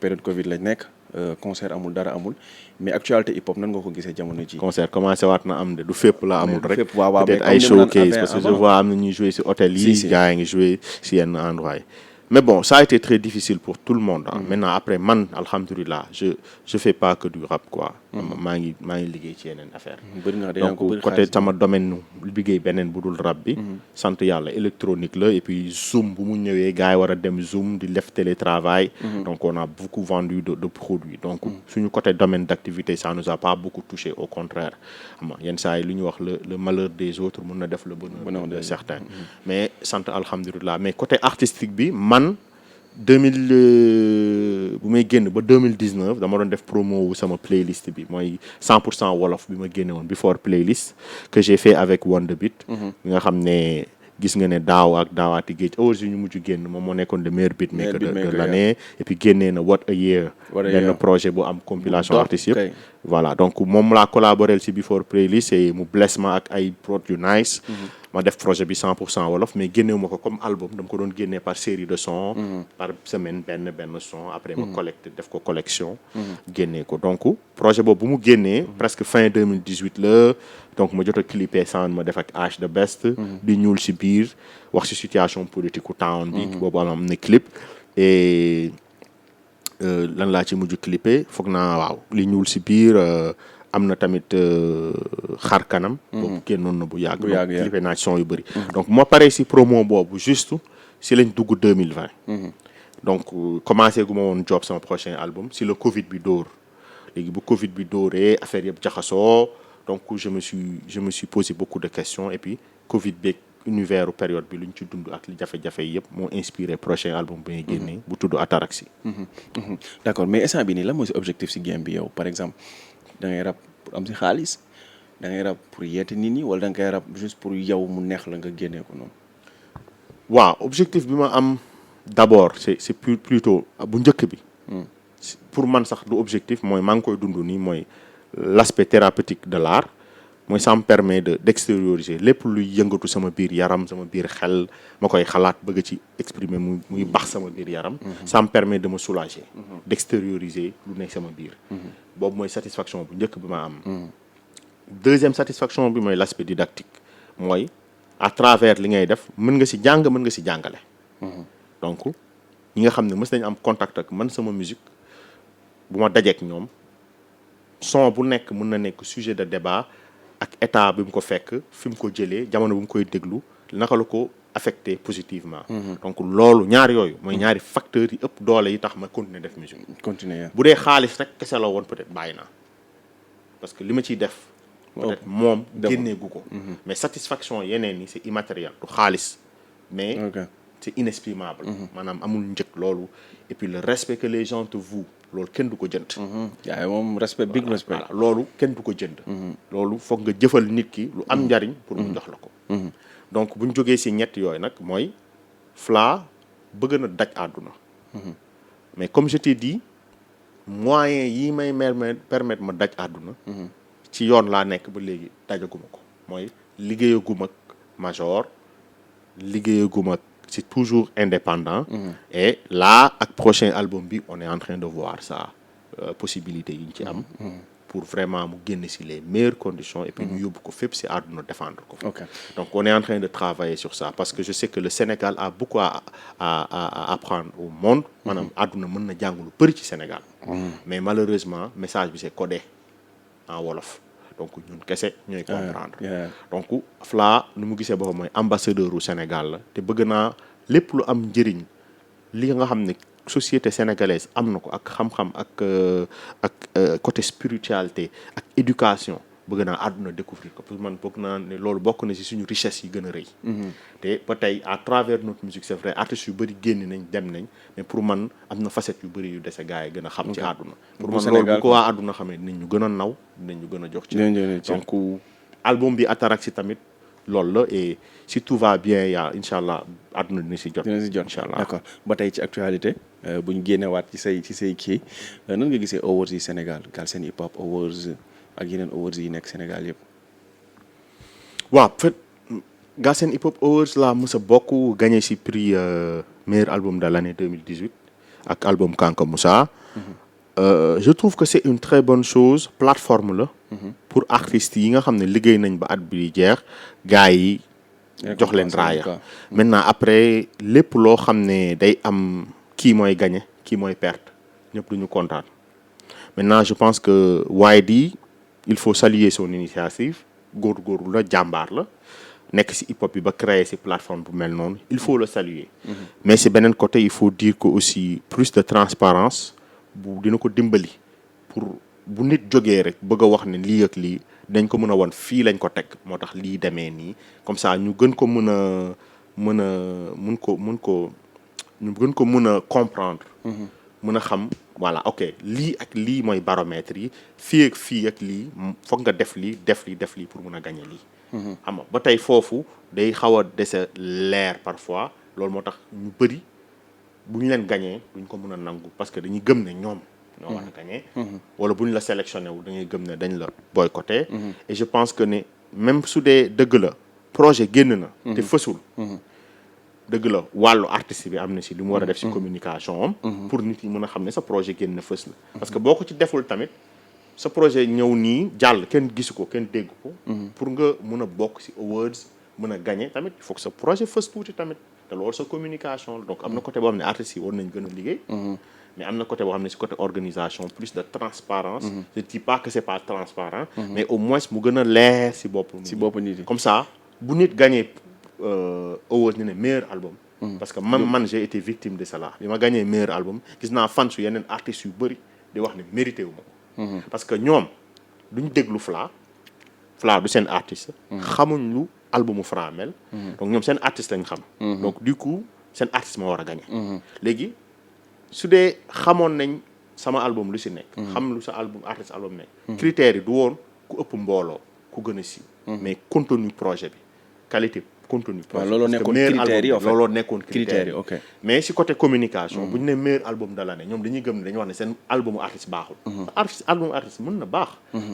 période Covid lañ nekk concert amul dara amul mais actualité hip hop nan nga ko gisee jamono ji. concert commencé waat na am de du fépp la amul rek. waaw peut-être ay showcase parce que je vois am na ñuy jouer ci hôtel yi. gars yi ngi jouer ci yenn endroit yi. mais bon ça a été très difficile pour tout le monde. Maintenant après man alhamdulilah je fais pas que du rap quoi. maa ngi liggéey ci yeneen affaire donc côté sama domaine liggéey beneen bu dul rap bi. sant yàlla électronique la et puis Zoom bu mu ñëwee gars yi war a dem Zoom di def télétravail. donc on a beaucoup vendu de produits donc suñu côté domaine d'activité ça nous a pas beaucoup touché au contraire xam nga yenn saa yi lu ñu wax le malheur des autres mun na def le bonheur de certains. mais sant alhamdulilah mais côté artistique bi man 2000 bu may génn ba 2019 dama doon def promo wu sama playlist bi mooy 100% wolof bi ma génne woon before playlist que j'ai fait avec Wonder Beat bi nga xam ne gis nga ne daaw ak daawaati géej awards yi ñu mujj génn moom moo nekkoon le meilleur beatmaker de l'année et puis génnee na What a Year benn projet bu am compilation artistes yëpp voilà donc moom laa collaboré ci before playlist et mu bless ma ak ay prod yu nice ma def projet bi 100% wolof mais génnewu ma ko comme album dama ko doon génnee par série de sons par semaine benn son après ma collecté def ko collection génnee ko donc projet boobu bu mu génnee presque fin 2018 la donc ma jot a clippé sound ma def ak H the Best di ñuul ci biir wax ci situation politique u town bi boobu am na clip et lan laa ci mujj clippé foog naa waaw li ñuul ci biir am na tamit xar kanam. boobu génnoon na bu yàgg. clippé naa ci son yu bëri. donc moo paree ci promo boobu juste ci lañ dugg 2020. donc commencé gu ma woon job sama prochain album ci le Covid bi dóor léegi bu Covid bi dóoree affaire yëpp jaxasoo donc je me suis posé beaucoup de questions et puis Covid beeg univers période bi lu ñu ci dund ak li jafe-jafe yëpp moo inspiré prochain album bi ngay génnee. bu tudd Ataraxie. d'accord mais instant bi nii lan mooy sa objectif ci game bi yow par exemple. da ngay rap pour am ci xaalis da ngay rap pour yeete nit ñi wala da ngay rap juste pour yow mu neex la nga génnee ko noonu. waaw objectif bi ma am d'abord c'est plutôt bu njëkk bi. pour man sax du objectif mooy maa ngi koy dund nii mooy l'aspect thérapeutique de l'art mooy ça me permet d'extérioriser lépp luy yëngatu sama biir yaram sama biir xel ma koy xalaat bëgg ci exprimer muy bax sama biir yaram. ça me permet de me soulager. d'extérioriser lu nekk sama biir. boobu mooy satisfaction bu njëkk bi ma am. deuxième satisfaction bi mooy l'aspect didactique mooy à travers li ngay def mën nga ci jàng mën nga ci jàngale. donc ñi nga xam ne mës nañu am contact ak man sama musique bu ma dajeek ñoom son bu nekk mën na nekk sujet de débat ak état bi mu ko fekk fi mu ko jëlee jamono bu mu koy déglu naka la ko affecté positivement. donc loolu ñaar yooyu mooy ñaari facteurs yi ëpp doole yi tax ma continuer def musique. bu dee xaalis rek kese la woon peut-être bàyyi naa parce que li ma ciy def. peut-être moom génneegu ko. mais satisfaction yeneen yi c'est immatériel du xaalis mais c'est inexprimable. maanaam amul njëg loolu et puis le respect que les gens te vouent loolu kenn du ko jënd. yaa moom respect big respect. voilà loolu kenn du ko jënd. loolu foog nga jëfal nit ki lu am njariñ pour mu jox la ko. donc bu ñu jógee ci ñett yooyu nag mooy Fla bëgg na daj àdduna. mais comme je t'ai dit moyens yi may permettre ma daj àdduna. ci yoon laa nekk ba léegi dajaguma ko mooy liggéeyaguma ak major liggéeyaguma ak c'est toujours indépendant. et là ak prochain album bi on est en train de voir ça possibilité yi ñu ci am. pour vraiment mu génn ci les meilleures conditions et puis ñu yóbbu ko fépp ci àdduna défendre ko. donc on est en train de travailler sur ça parce que je sais que le Sénégal a beaucoup à apprendre au monde. maanaam àdduna mën na jàng lu bari ci Sénégal. mais malheureusement message bi c'est codé en wolof. donc ñun kese ñooy comprendre. donc Fla nu mu gisee boppam mooy ambassadeur u Sénégal la te bëgg naa lépp lu am njëriñ li nga xam ne société sénégalaise am na ko ak xam-xam ak côté spiritualité ak éducation bëgg naa àdduna découvrir ko parce que man bëgg naa ne loolu bokk na ci suñu richesse yi gën a rëy. te ba tey à travers notre musique c'est vrai artistes yu bëri génn nañ dem nañ mais pour man am na facette yu bëri yu dese gars yi gën a xam ci àdduna. pour man loolu bu ko waa àdduna xamee dinañ ñu gën a naw dinañ ñu gën a jox ci. donc album bi Ataraxie tamit loolu la et si tout va bien yaa incha allah àdduna dina si jot. incha allah d'accord ba tey ci actualité bu ñu génneewaat ci say kii nan nga gisee awards yi Sénégal Galsen Hip Hop Awards ak yeneen awards yi nekk Sénégal yëpp. waaw en fait Galsen Hip Hop Awards laa mës a bokk gagné si prix meilleur album de l'année 2018 ak album Kanka Moussa. je trouve que c'est une très bonne chose plateforme la. pour artistes yi nga xam ne liggéey nañ ba at bi jeex gars yi jox leen raaya. maintenant après lépp loo xam ne day am kii mooy gagné kii mooy perte ñëpp duñu kontaan. maintenant je pense que Waydi il faut saluer son initiative góorgóorlu la jàmbaar la nekk ci hip hop bi ba créer ci plateforme bu mel noonu il faut le saluer. mais ci beneen côté il faut dire que aussi plus de transparence bu dina ko dimbali pour bu nit jógee rek bëgg a wax ne lii ak lii dañ ko mën a won fii lañ ko teg moo tax lii demee nii comme ça ñu gën ko mën a comprendre. mën a xam voilà ok lii ak lii mooy baromètre yi fii ak lii foog nga def lii pour mën a gagner lii. xam nga ba tey foofu day xaw a dese leer parfois loolu moo tax ñu bëri bu ñu leen gagner duñ ko mën a nangu parce que dañuy gëm ne ñoom. ñoo war a gagner. wala bu ñu la sélectionné wu da ngay gëm ne dañ la boycotté. et je pense que ne même su dee dëgg la projet génn na. te fësul. dëgg la wàllu artiste bi am na si lu mu war a def si communication am. pour nit ñi mën a xam ne sa projet génn na fës la. parce que boo ko ci deful tamit sa projet ñëw nii jàll kenn gisu ko kenn dégg ko. pour nga mën a bokk si awards mën a gagner tamit il faut que sa projet fës tuuti tamit te loolu sa communication la donc am na côté boo xam ne artistes yi war nañ gën a liggéey. mais am na côté boo xam ne si côté organisation plus de transparence je dis pas que c'est pas transparent mais au moins mu gën a leer si bopp nit yi comme ça bu nit gagné awards ne meilleur album parce que man j'ai été victime de cela bi ma gagné meilleur album gis naa fan su yeneen artistes yu bëri di wax ne mérité wu ma ko parce que ñoom duñ déglu Fla du seen artiste xamuñ lu albumu Fra mel donc ñoom seen artiste lañ xam donc du coup seen artiste moo war a gagné léegi su dee xamoon nañ sama album lu si nekk. xam lu sa artiste album nekk. critères yi du woon ku ëpp mbooloo ku gën a siiw. mais contenu projet bi qualité contenu projet bi. looloo nekkoon critères yi looloo nekkoon critères yi ok. mais si côté communication. bu ñu nee meilleur album de l'année ñoom dañuy gëm ne dañuy wax ne seen albumu artiste baaxul. albumu artiste mën na baax.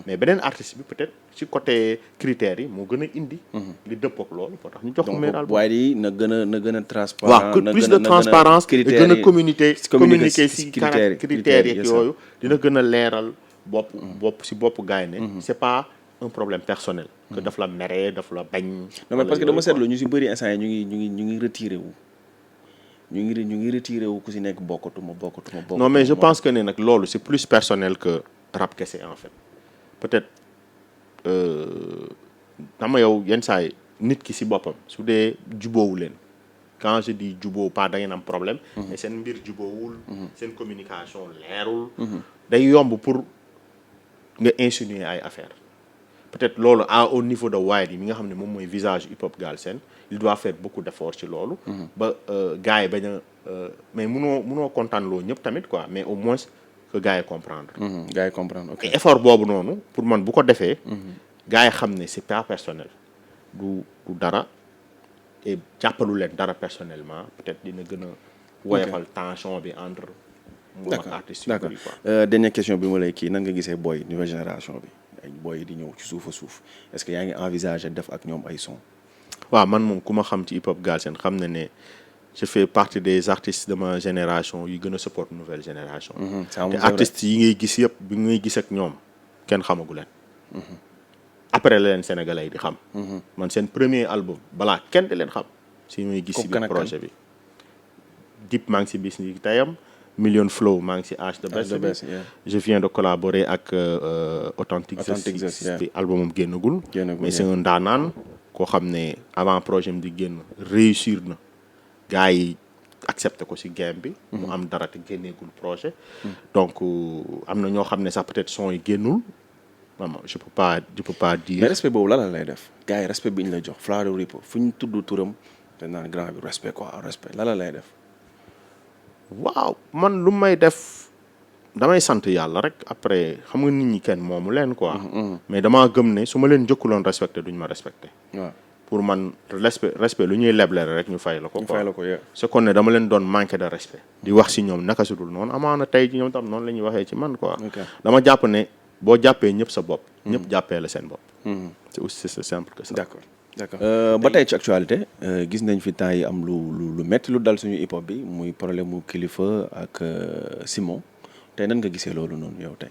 mais beneen artiste bi peut-être si côté critères yi moo gën a indi. li dëpp ak loolu moo tax ñu jox ko meilleur album. donc waaye na gën a transparent. waaw plus de transparence gën a communiquer si critères yeeg yooyu dina gën a leeral bopp gars yi ne c'est pas un problème personnel que daf la meree daf la bañ. non mais parce que dama seetlu ñu si bëri instant yi ñu ngi retiré wu ñu ngi retiré wu ku si nekk bokkatuma. non mais je pense que ne nag loolu c'est plus personnel que rap kese en fait peut-être dama yow yenn saa yi nit ki si boppam su dee jubóowu leen quand je dis jubóo pas da ngeen am problème. mais seen mbir jubóowul. seen communication leerul. day yomb pour nga insinuer ay affaires. peut-être loolu au niveau de Waydi mi nga xam ne moom mooy visage hip hop Galsen il doit faire beaucoup d'efforts ci loolu. ba gars yi bañ a mais munoo kontaan loo ñëpp tamit quoi mais au moins que gars yi comprendre. gars yi comprendre ok. effort boobu noonu pour man bu ko defee. gars yi xam ne c'est pas personnel du dara et jàppalu leen dara personnellement peut-être dina gën a. woyofal tension bi entre. d'accord artistes d'accord dernière question bi ma lay kii nan nga gisee booy nouvelle génération bi. booy di ñëw ci suuf a suuf est-ce que yaa ngi envisager def ak ñoom ay son. waaw man moom ku ma xam ci hip hop Galsen xam na ne je fais partie des artistes de ma génération yu gën a support nouvelle génération. te artistes yi ngay gis yëpp bi ngay gis ak ñoom kenn xamagu leen. après la leen sénégalais yi di xam. man seen premier album balaa kenn di leen xam. si muy gis si biir projet bi. Dip maa ngi si bis ni tayam. Million Flow maa ngi si H the Best je viens de collaborer ak Authentic Justice bi albumum génnagul mais c'est un ndaanaan koo xam ne avant projet mi di génn réussir na gars yi accepté ko si game bi mu am dara te génneegul projet donc am na ñoo xam ne sax peut-être son yi génnul vraiment je peux pas dire mais respect boobu la lay def gars yi respect bi ñu la jox Fla de Rip fu ñu tudd turam dañ naan grand bi respect quoi respect la lay def. waaw man lu may def damay sant yàlla rek après xam nga nit ñi kenn moomu leen quoi. mais damaa gëm ne su ma leen jëkkuloon respecté duñ ma respecté. waaw pour man respect lu ñuy leble rek ñu fay la ko. ñu fay la ko c'est kon ne dama leen doon manqué de respect. di wax si ñoom naka su dul noonu amaana tey ci ñoom tam noonu la ñuy waxee ci man quoi. dama jàpp ne boo jàppee ñëpp sa bopp. ñëpp jàppee la seen bopp. c'est aussi simple que ça. d'accord. ba tey ci actualité gis nañ fi temps yi am lu metti lu dal suñu hip hop bi muy problème mu Kilifeu ak Simon tey nan nga gisee loolu noonu yow tey.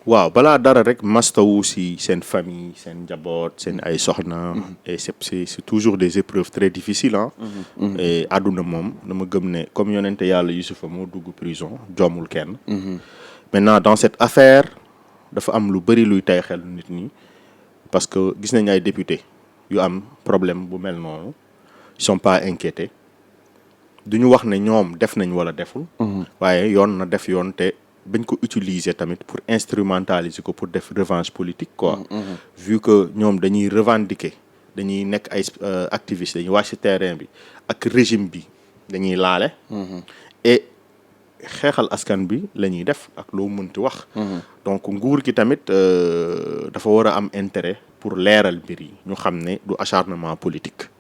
waaw balaa dara rek mastawu si seen famille seen njaboot seen ay soxna. et c'est toujours des épreuves très difficiles ah. et àdduna moom dama gëm ne comme yonente yàlla Yusufa moo dugg prison jommul kenn. maintenant dans cette affaire dafa am lu bëri luy tey xel nit ñi parce que gis nañ ay député yu am problème bu mel noonu ils sont pas inquiétés duñu wax ne ñoom def nañ wala deful. waaye yoon na def yoon te. bañ ko utiliser tamit pour instrumentaliser ko pour def revanche politique quoi. vu que ñoom dañuy revendiquer dañuy nekk ay activistes dañuy wàcc ci terrain bi ak régime bi dañuy laale. et xeexal askan bi la ñuy def ak loo mënti wax. donc nguur gi tamit dafa war a am intérêt pour leeral mbir yi ñu xam ne du acharnement politique.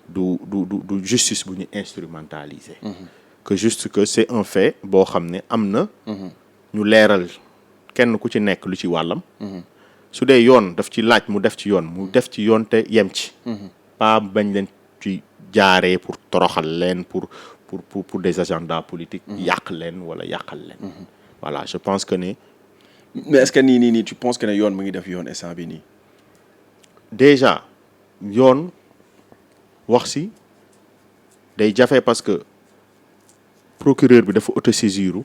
du justice bu ñu instrumentaliser. que juste que c'est un fait boo xam ne am na. ñu leeral kenn ku ci nekk lu ci wàllam. su dee yoon daf ci laaj mu def ci yoon te yem ci. pas bañ leen ci jaaree pour toroxal leen pour des agendas politiques. yàq leen wala yàqal leen. voilà je pense que ne. mais est-ce que nii tu penses que ne yoon mu ngi def yoon instant bi nii. déjà yoon wax si day jafe parce que. procureur bi dafa autosaisiru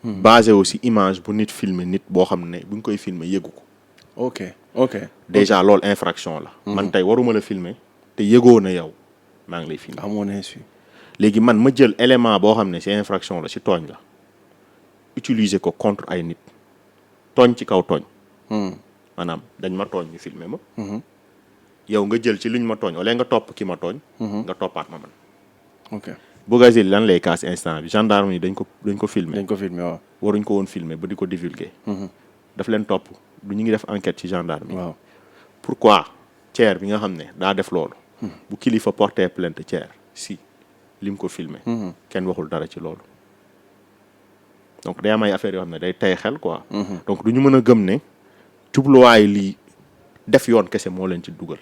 basé aussi image bu nit filmer nit boo xam ne bu ñu koy filmer yëgu ko. ok déjà loolu infraction la. man tey waruma la filmer te yëgoo na yow maa ngi lay filmer. à mon insu. léegi man ma jël élément boo xam ne c'est infraction la ci tooñ la utiliser ko contre ay nit tooñ ci kaw tooñ. maanaam dañ ma tooñ ñu filmer ma. yow nga jël ci luñ ma tooñ wala nga topp ki ma tooñ. nga toppaat ma man. ok. Bougazelli lan lay kaas instant bi gendarme yi dañ ko filmer. dañ ko filmer waaw. waruñ ko woon filmer ba di ko divulguer. daf leen topp du ñu ngi def enquête ci gendarme yi. waaw pourquoi Thier bi nga xam ne daa def loolu. bu kilifa porter plainte Thier si lim ko filmer. kenn waxul dara ci loolu. donc day am ay affaires yoo xam ne day tey xel quoi. donc du ñu mën a gëm ne jubluwaay lii def yoon kese moo leen ci dugal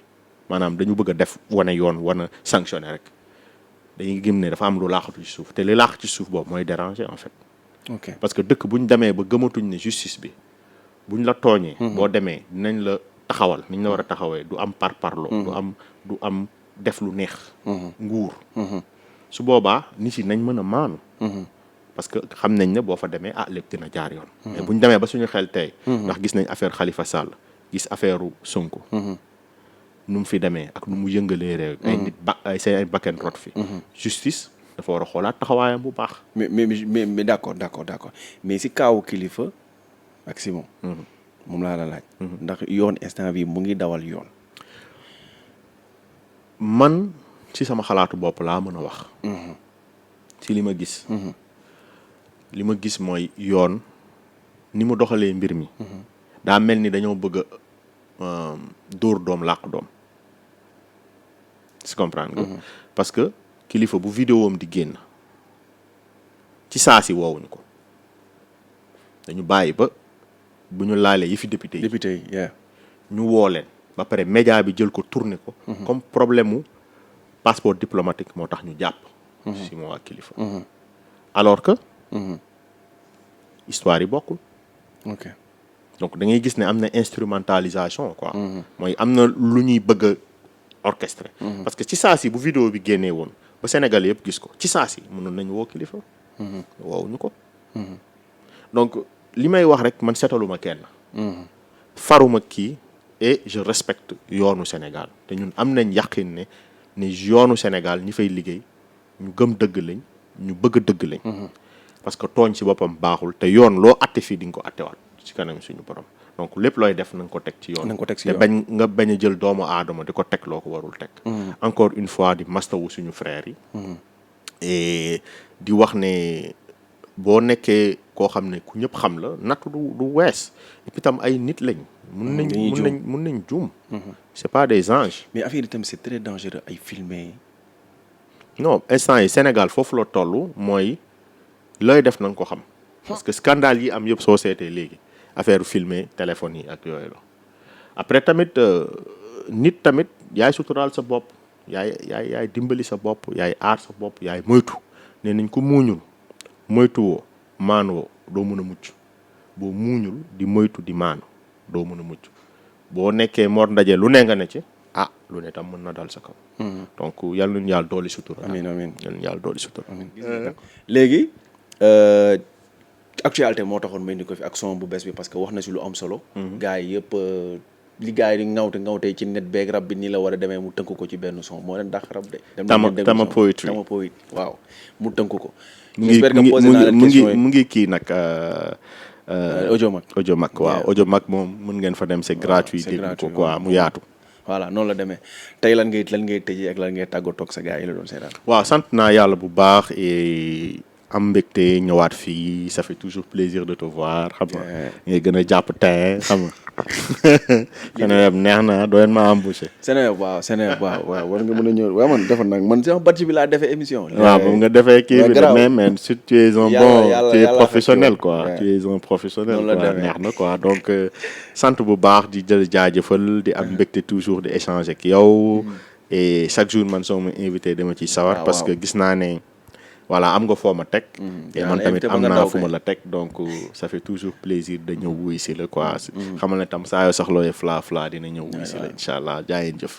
maanaam dañu bëgg a def wane yoon wane sanctionner rek. dañuy gëm ne dafa am lu laaxatu ci suuf te li laax ci suuf boobu mooy déranger en fait. ok parce que dëkk bu ñu demee ba gëmatuñ ne justice bi buñ la tooñee. boo demee dinañ la taxawal niñ la war a taxawee du am parparloo. du am def lu neex. nguur. su boobaa nit yi nañ mën a maanu. parce que xam nañ ne boo fa demee lépp dina jaar yoon. mais buñ demee ba suñu xel tey. ndax gis nañ affaire Khalifa Sall gis affaire Sonko. nu mu fi demee ak nu mu yëngalee réew. ay nit ay bakken rot fi. justice dafa war a xoolaat taxawaayam bu baax. mais d'accord mais si kaawu Kilifeu ak Simon. moom laa la laaj. ndax yoon instant bi mu ngi dawal yoon. man ci sama xalaatu bopp laa mën a wax. ci li ma gis. li ma gis mooy yoon ni mu doxalee mbir mi. daa mel ni dañoo bëgg a dóor doom làq doom. si comprendre nga. parce que Kilifeu bu vidéo am di génn ci saa si woowuñu ko dañu bàyyi ba bu ñu laalee yi fi député yi ñu woo leen ba pare média bi jël ko tourner ko. comme problème mu passeport diplomatique moo tax ñu jàpp. Simon ak Kilifeu. alors que. histoire yi bokkul. ok donc da ngay gis ne am na instrumentalisation quoi. mooy am na lu ñuy bëgg a orchestré. parce que ci saa si bu vidéo bi génnee woon ba Sénégal yëpp gis ko ci saa si mënoon nañu woo Kilifeu. woowuñu ko. donc li may wax rek man seetaluma kenn. faruma kii et je respecte yoonu Sénégal te ñun am nañ yaqin ne yoonu Sénégal ñi fay liggéey ñu gëm dëgg lañ ñu bëgg dëgg lañ. parce que tooñ ci boppam baaxul te yoon loo atte fii di nga ko attewaat ci kanam suñu borom donc lépp looy def na nga ko teg ci yoon. te bañ a jël doomu aadama di ko teg loo ko warul teg. encore une fois di mastawu suñu frères yi. et di wax ne boo nekkee koo xam ne ku ñëpp xam la nattu du wees et puis tam ay nit lañ. mun nañ juum. c'est pas des anges. mais affaire yi tam c'est très dangereux ay filmer. non instant yi Sénégal foofu la toll mooy. looy def na nga ko xam parce que scandale yi am yëpp soo seetee léegi affaire filmer téléphone yi ak yooyu la après tamit nit tamit yaay suturaal sa bopp yaay dimbali sa bopp yaay aar sa bopp yaay moytu nee nañ ko muuñul moytuwoo maanuwoo doo mun a mucc boo muuñul di moytu di maanu doo mën a mucc boo nekkee Mor Ndaje lu ne nga ne ci lu ne tam mën na dal sa kaw. donc yal nañu yàlla dooli sutura. amiin amiin yal nañu yàlla dooli sutura. léegi actualité moo taxoon may ni ko fi ak son bu bees bi parce que wax na si lu am solo. gars yi yëpp li gars yi di ŋawte ci net beeg rab bi nii la war a demee mu tënk ko ci benn son moo leen dàq rab de. Tama poetry waaw mu tënk ko. mu ngi kii nag. audio mag waaw audio mag moom mën ngeen fa dem c'est gratuit. dégg ko quoi mu yaatu. voilà noonu la demee tey lan ngay tëjee ak lan ngay tàggatoo ak sa gars yi la doon seetaan. waaw sant naa yàlla bu baax et am mbégte ñëwaat fii ça fait toujours plaisir de te voir xam nga. ngay gën a jàpp tey xam nga. Seneweb neex na doo leen ma embauché. Seneweb waaw war nga mën a ñëw waaw man defoon nag man sama batch bi laa defee émission. waaw moom nga defee kii bi de mais si tu es un tu es professionnel quoi. tu es un professionnel quoi neex na quoi donc sant bu baax di jël jaajëfal di am mbégte toujours di échanger ak yow. et chaque jour man soo ma invité dama ciy sawar parce que gis naa ne. voilà am nga foo ma teg. te man tamit am naa fu ma la teg donc ça fait toujours plaisir de ñëw wuy si la quoi. xamal ne tam saa yoo soxlawee Fla dina ñëw wuy si la incha allah jaayeen jëf.